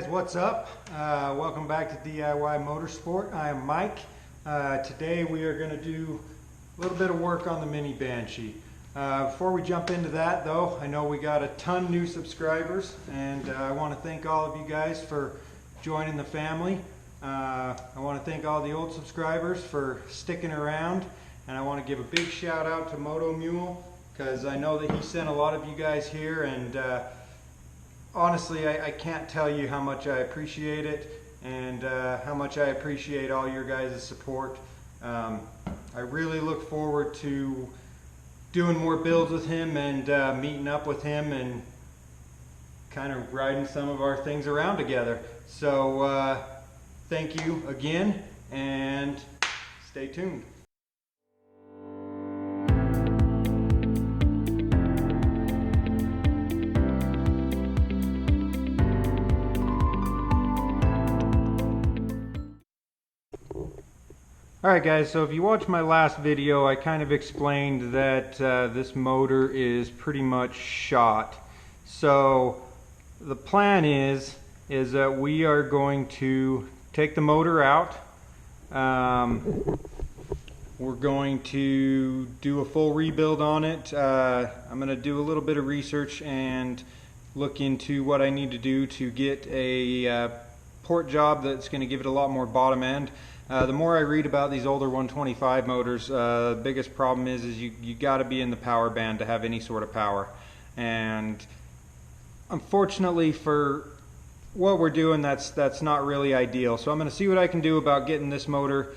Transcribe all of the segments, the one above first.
guys, what's up? Welcome back to DIY Motorsport. I am Mike. Today we are going to do a little bit of work on the mini Banshee. Before we jump into that though, I know we got a ton new subscribers, and I want to thank all of you guys for joining the family. I want to thank all the old subscribers for sticking around, and I want to give a big shout out to Moto Mule, because I know that he sent a lot of you guys here, and honestly, I can't tell you how much I appreciate it, and how much I appreciate all your guys' support. I really look forward to doing more builds with him and meeting up with him and kind of riding some of our things around together. So thank you again, and stay tuned. Alright guys, so if you watched my last video, I kind of explained that this motor is pretty much shot. So the plan is that we are going to take the motor out. We're going to do a full rebuild on it. I'm going to do a little bit of research and look into what I need to do to get a port job that's going to give it a lot more bottom end. The more I read about these older 125 motors, the biggest problem is you got to be in the power band to have any sort of power. And unfortunately for what we're doing, that's not really ideal. So I'm going to see what I can do about getting this motor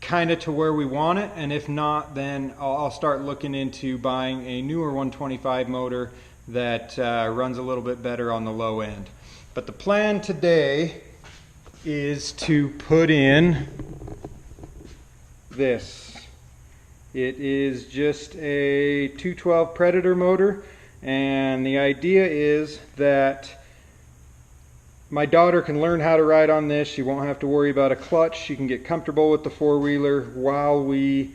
kind of to where we want it, and if not, then I'll start looking into buying a newer 125 motor that runs a little bit better on the low end. But the plan today is to put in this. It is just a 212 Predator motor, and the idea is that my daughter can learn how to ride on this. She won't have to worry about a clutch. She can get comfortable with the four-wheeler while we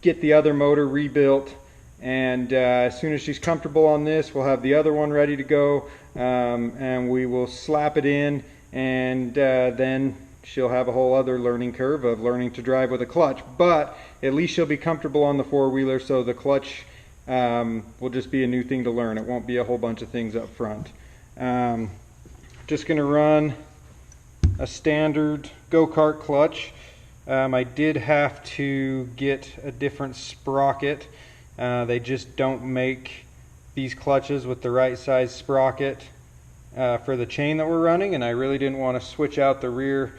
get the other motor rebuilt. And as soon as she's comfortable on this, we'll have the other one ready to go, and we will slap it in, and then she'll have a whole other learning curve of learning to drive with a clutch. But at least she'll be comfortable on the four-wheeler, so the clutch will just be a new thing to learn. It won't be a whole bunch of things up front. Just going to run a standard go-kart clutch. I did have to get a different sprocket. They just don't make these clutches with the right size sprocket for the chain that we're running, and I really didn't want to switch out the rear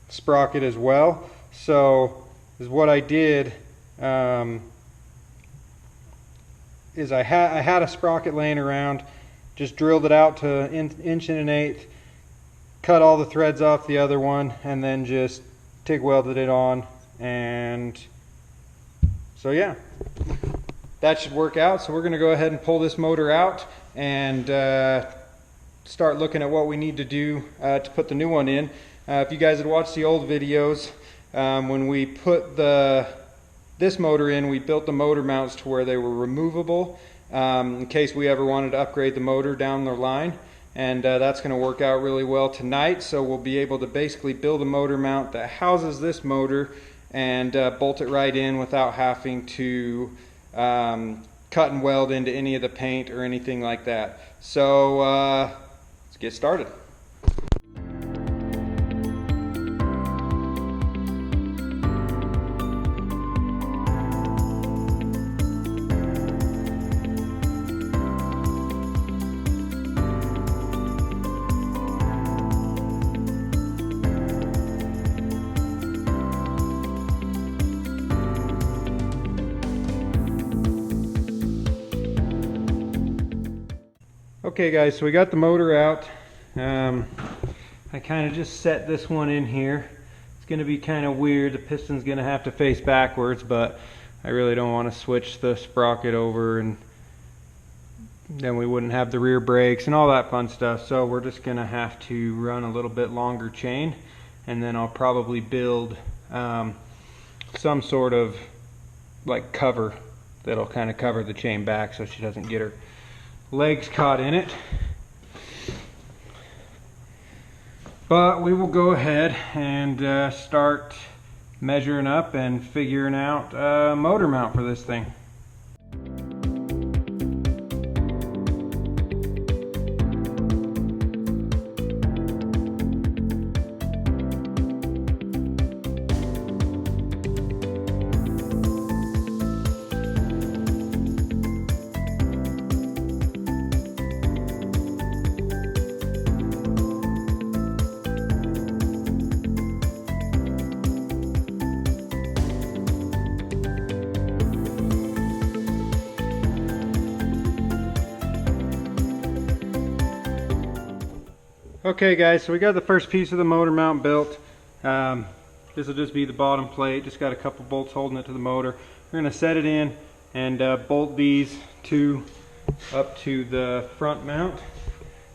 sprocket as well. So is what I did is I had a sprocket laying around, just drilled it out to an inch and an eighth, cut all the threads off the other one, and then just TIG welded it on. And so yeah, that should work out. So we're going to go ahead and pull this motor out and start looking at what we need to do to put the new one in. If you guys had watched the old videos, when we put this motor in, we built the motor mounts to where they were removable in case we ever wanted to upgrade the motor down the line. And that's going to work out really well tonight. So we'll be able to basically build a motor mount that houses this motor and bolt it right in without having to cut and weld into any of the paint or anything like that. So let's get started. Okay guys, so we got the motor out. I kind of just set this one in here. It's going to be kind of weird. The piston's going to have to face backwards, but I really don't want to switch the sprocket over, and then we wouldn't have the rear brakes and all that fun stuff. So we're just going to have to run a little bit longer chain, and then I'll probably build some sort of like cover that'll kind of cover the chain back so she doesn't get her legs caught in it. But we will go ahead and start measuring up and figuring out a motor mount for this thing. Okay guys, so we got the first piece of the motor mount built. This will just be the bottom plate, just got a couple bolts holding it to the motor. We're going to set it in and bolt these two up to the front mount,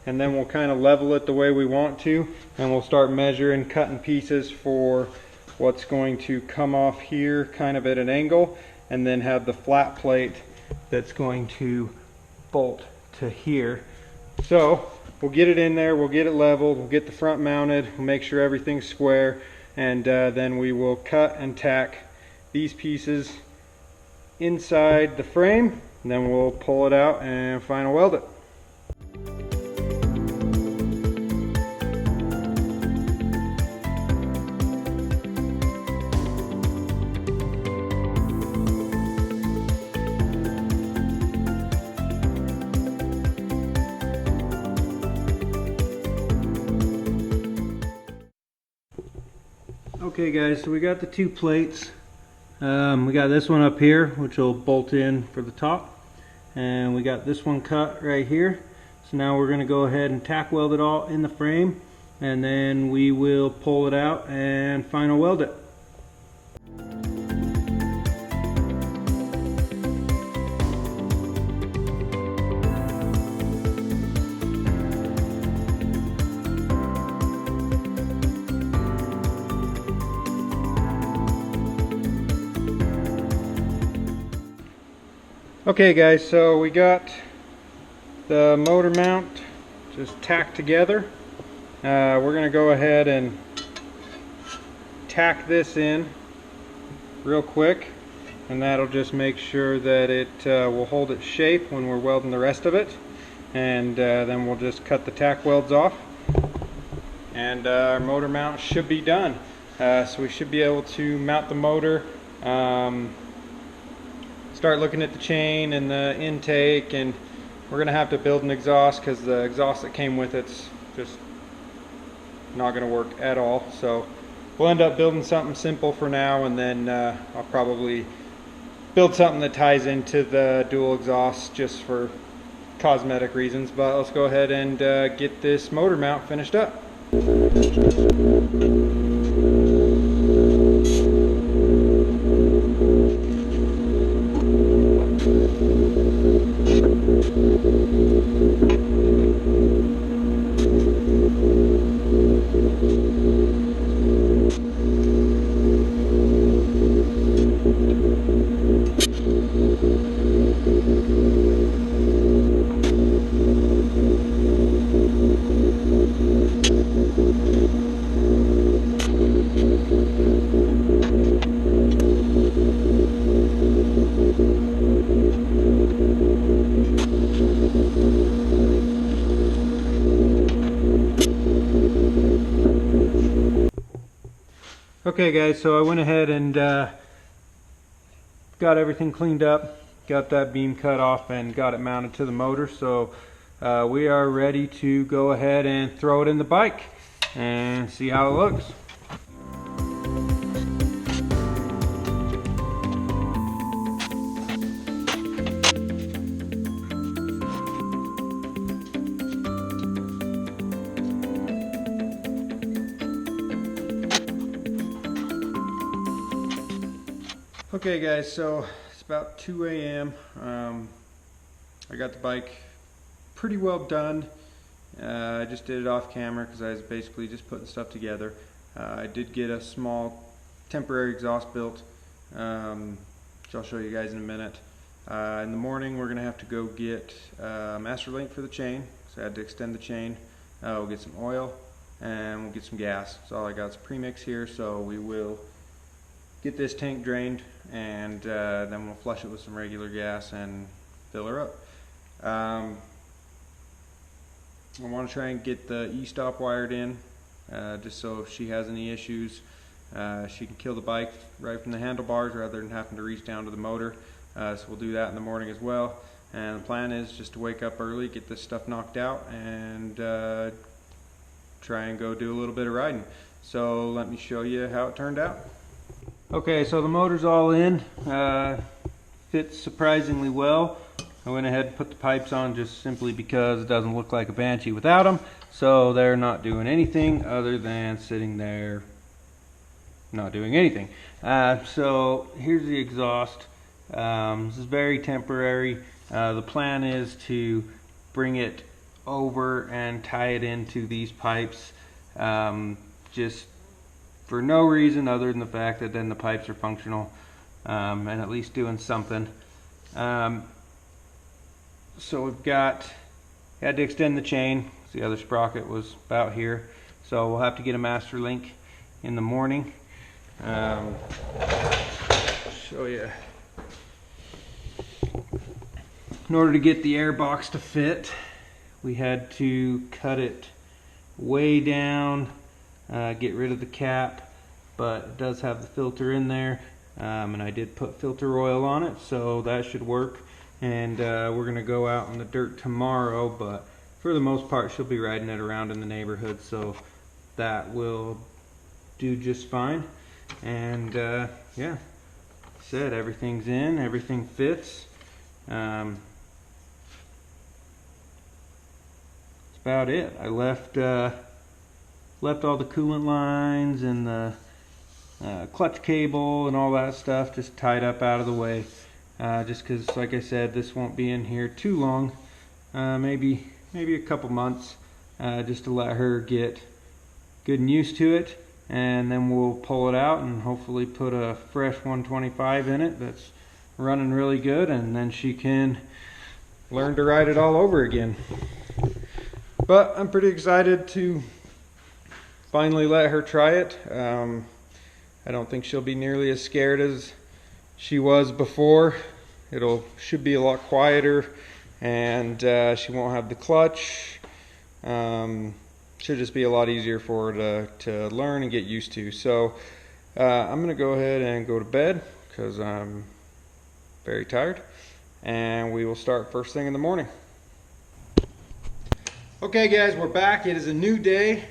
and then we'll kind of level it the way we want to, and we'll start measuring, cutting pieces for what's going to come off here kind of at an angle, and then have the flat plate that's going to bolt to here. So we'll get it in there, we'll get it leveled, we'll get the front mounted, we'll make sure everything's square, and then we will cut and tack these pieces inside the frame, and then we'll pull it out and final weld it. Okay guys, so we got the two plates. We got this one up here, which will bolt in for the top, and we got this one cut right here. So now we're going to go ahead and tack weld it all in the frame, and then we will pull it out and final weld it. Okay guys, so we got the motor mount just tacked together. We're going to go ahead and tack this in real quick, and that'll just make sure that it will hold its shape when we're welding the rest of it. And then we'll just cut the tack welds off, and our motor mount should be done. So we should be able to mount the motor, start looking at the chain and the intake, and we're going to have to build an exhaust because the exhaust that came with it's just not going to work at all. So we'll end up building something simple for now, and then I'll probably build something that ties into the dual exhaust just for cosmetic reasons. But let's go ahead and get this motor mount finished up. Okay guys, so I went ahead and got everything cleaned up, got that beam cut off, and got it mounted to the motor. So we are ready to go ahead and throw it in the bike and see how it looks. Okay guys, so it's about 2 a.m. I got the bike pretty well done. I just did it off camera because I was basically just putting stuff together. I did get a small temporary exhaust built, which I'll show you guys in a minute. In the morning we're going to have to go get master link for the chain, so I had to extend the chain. We'll get some oil, and we'll get some gas. So all I got is premix here, so we will get this tank drained, and then we'll flush it with some regular gas and fill her up. I want to try and get the e-stop wired in, just so if she has any issues, she can kill the bike right from the handlebars rather than having to reach down to the motor. So we'll do that in the morning as well. And the plan is just to wake up early, get this stuff knocked out, and try and go do a little bit of riding. So let me show you how it turned out. Okay, so the motor's all in. Fits surprisingly well. I went ahead and put the pipes on just simply because it doesn't look like a Banshee without them. So they're not doing anything other than sitting there not doing anything. So here's the exhaust. This is very temporary. The plan is to bring it over and tie it into these pipes, just for no reason other than the fact that then the pipes are functional, and at least doing something. So we've had to extend the chain. The other sprocket was about here, so we'll have to get a master link in the morning. Show you. In order to get the air box to fit, we had to cut it way down, get rid of the cap, but it does have the filter in there, and I did put filter oil on it, so that should work. And we're gonna go out in the dirt tomorrow, but for the most part she'll be riding it around in the neighborhood, so that will do just fine. And yeah, said everything's in, everything fits. That's about it. I left all the coolant lines and the clutch cable and all that stuff just tied up out of the way, just because, like I said, this won't be in here too long, maybe a couple months, just to let her get good and used to it, and then we'll pull it out and hopefully put a fresh 125 in it that's running really good, and then she can learn to ride it all over again. But I'm pretty excited to finally let her try it. I don't think she'll be nearly as scared as she was before. Should be a lot quieter, and she won't have the clutch. Should just be a lot easier for her to learn and get used to. So I'm gonna go ahead and go to bed because I'm very tired, and we will start first thing in the morning. Okay guys, we're back. It is a new day.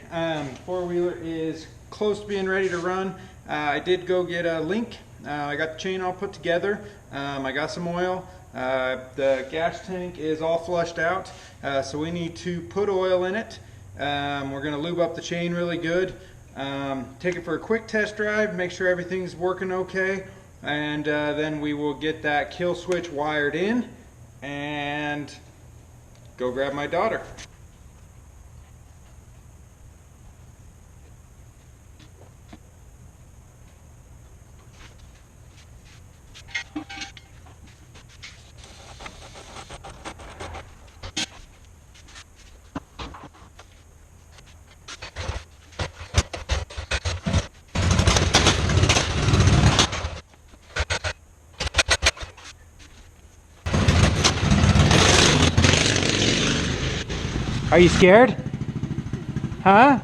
Four-wheeler is close to being ready to run. I did go get a link. I got the chain all put together. I got some oil. The gas tank is all flushed out, so we need to put oil in it. We're going to lube up the chain really good. Take it for a quick test drive, make sure everything's working okay, and then we will get that kill switch wired in and go grab my daughter. Are you scared? Huh?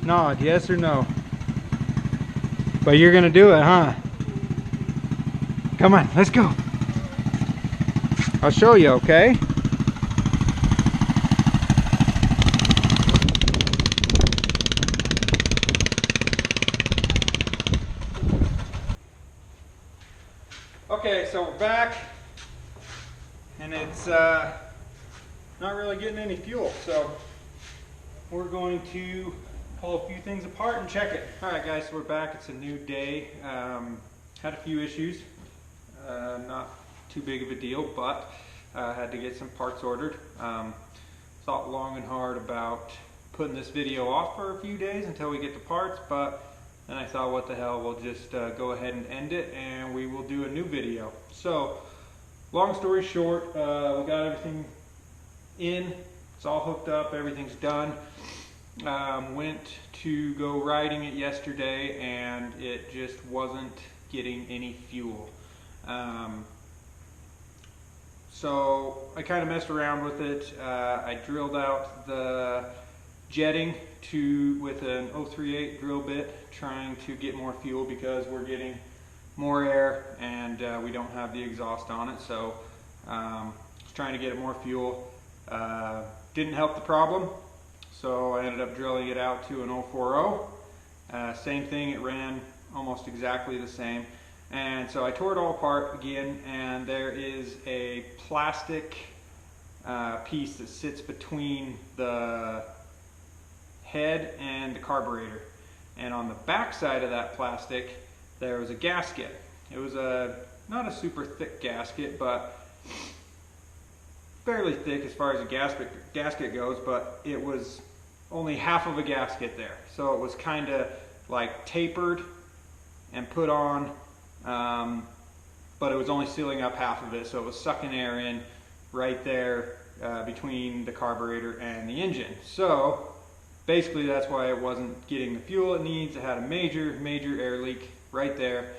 Nod, yes or no. But you're gonna do it, huh? Come on, let's go. I'll show you, okay? Okay, so we're back, and it's not really getting any fuel, so we're going to pull a few things apart and check it. Alright guys, so we're back. It's a new day. Had a few issues, not too big of a deal, but had to get some parts ordered. Thought long and hard about putting this video off for a few days until we get the parts, but then I thought, what the hell, we'll just go ahead and end it and we will do a new video. So long story short, we got everything in, it's all hooked up, everything's done. Went to go riding it yesterday and it just wasn't getting any fuel. So I kind of messed around with it. I drilled out the jetting with an 038 drill bit, trying to get more fuel because we're getting more air and we don't have the exhaust on it. So I was trying to get it more fuel. Didn't help the problem, so I ended up drilling it out to an 040. Same thing, it ran almost exactly the same. And so I tore it all apart again, and there is a plastic piece that sits between the head and the carburetor. And on the back side of that plastic, there was a gasket. It was not a super thick gasket, but fairly thick as far as a gasket goes, but it was only half of a gasket there. So it was kind of like tapered and put on, but it was only sealing up half of it, so it was sucking air in right there between the carburetor and the engine. So basically that's why it wasn't getting the fuel it needs. It had a major air leak right there,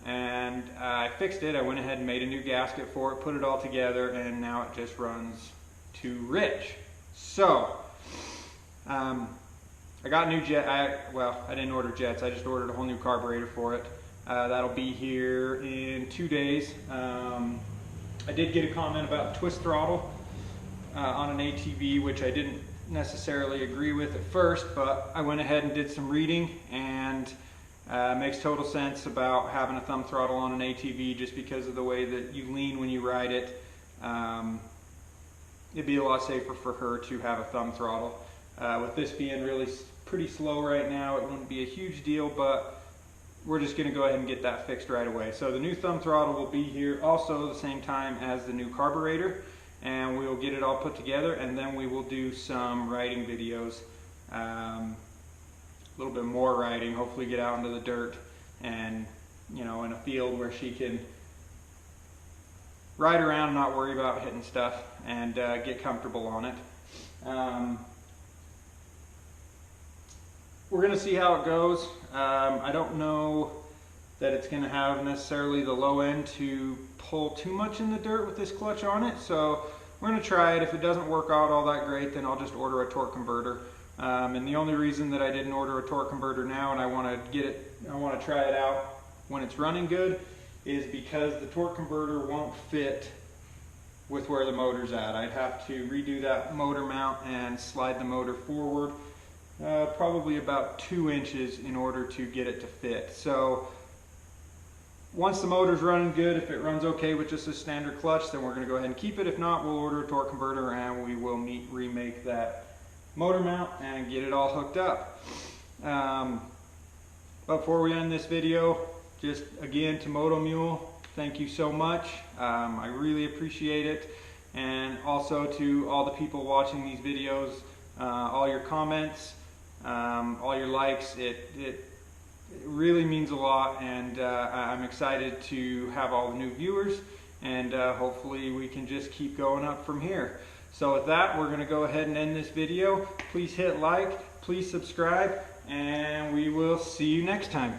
and I fixed it. I went ahead and made a new gasket for it, put it all together, and now it just runs too rich. So I got a new jet. Well, I didn't order jets, I just ordered a whole new carburetor for it. That'll be here in 2 days. I did get a comment about twist throttle on an ATV, which I didn't necessarily agree with at first, but I went ahead and did some reading, and it makes total sense about having a thumb throttle on an ATV just because of the way that you lean when you ride it. It'd be a lot safer for her to have a thumb throttle. With this being really pretty slow right now, it wouldn't be a huge deal, but we're just going to go ahead and get that fixed right away. So the new thumb throttle will be here also the same time as the new carburetor, and we'll get it all put together, and then we will do some riding videos. A little bit more riding, hopefully get out into the dirt and, you know, in a field where she can ride around and not worry about hitting stuff, and get comfortable on it. We're going to see how it goes. I don't know that it's going to have necessarily the low end to pull too much in the dirt with this clutch on it, so we're going to try it. If it doesn't work out all that great, then I'll just order a torque converter. And the only reason that I didn't order a torque converter now, and I want to try it out when it's running good, is because the torque converter won't fit with where the motor's at. I'd have to redo that motor mount and slide the motor forward probably about 2 inches in order to get it to fit. So once the motor's running good, if it runs okay with just a standard clutch, then we're going to go ahead and keep it. If not, we'll order a torque converter and we will remake that motor mount and get it all hooked up. Before we end this video, just again to Moto Mule, thank you so much. I really appreciate it. And also to all the people watching these videos, all your comments, all your likes, it really means a lot, and I'm excited to have all the new viewers, and hopefully we can just keep going up from here. So with that, we're going to go ahead and end this video. Please hit like, please subscribe, and we will see you next time.